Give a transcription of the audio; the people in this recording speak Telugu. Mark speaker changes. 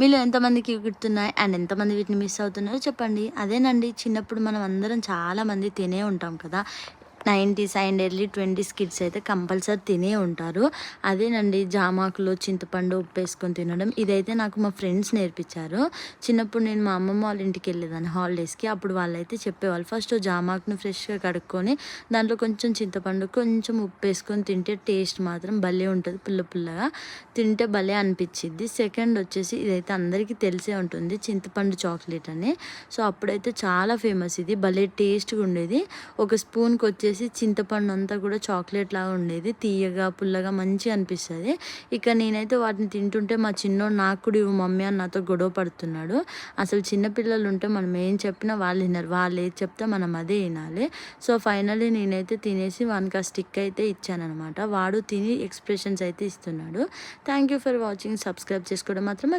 Speaker 1: మీలో ఎంతమందికి గుర్తున్నాయి అండ్ ఎంతమంది వీటిని మిస్ అవుతున్నారో చెప్పండి. అదేనండి చిన్నప్పుడు మనం అందరం చాలామంది తినే ఉంటాం కదా! 90s and early 20s kids అయితే కంపల్సరీ తినే ఉంటారు. అదేనండి జామాకులో చింతపండు ఉప్పేసుకొని తినడం. ఇదైతే నాకు మా ఫ్రెండ్స్ నేర్పించారు. చిన్నప్పుడు నేను మా అమ్మమ్మ వాళ్ళ ఇంటికి వెళ్ళేదాన్ని హాలిడేస్‌కి. అప్పుడు వాళ్ళైతే చెప్పేవాళ్ళు. ఫస్ట్ జామాకుని ఫ్రెష్‌గా కడుక్కొని దాంట్లో కొంచెం చింతపండు, కొంచెం ఉప్పేసుకొని తింటే టేస్ట్ మాత్రం భలే ఉంటది. పుల్ల పుల్లగా తింటే భలే అనిపిచ్చిద్ది. సెకండ్ వచ్చేసి ఇదైతే అందరికీ తెలిసే ఉంటుంది చింతపండు చాక్లెట్ అని. సో, అప్పుడైతే చాలా ఫేమస్ ఇది. భలే టేస్ట్‌గా ఉండేది. ఒక స్పూన్‌కొచ్చేసి చింతపండు అంతా కూడా చాక్లెట్ లాగా ఉండేది. తియ్యగా, పుల్లగా మంచిగా అనిపిస్తది. ఇక నేనైతే వాటిని తింటుంటే మా చిన్నోడు నాకు కూడా ఇవ్వు మమ్మీ అని నాతో గొడవ పడుతున్నాడు. అసలు చిన్న పిల్లలు ఉంటే మనం ఏం చెప్పినా వాళ్ళు వినరు. వాళ్ళు ఏది చెప్తే మనం అదే వినాలి. సో, ఫైనల్లీ నేనైతే తినేసి వానికి ఆ స్టిక్ అయితే ఇచ్చాననమాట. వాడు తిని ఎక్స్‌ప్రెషన్స్ అయితే ఇస్తున్నాడు. Thank you for watching. Subscribe చేసుకోవడం మాత్రం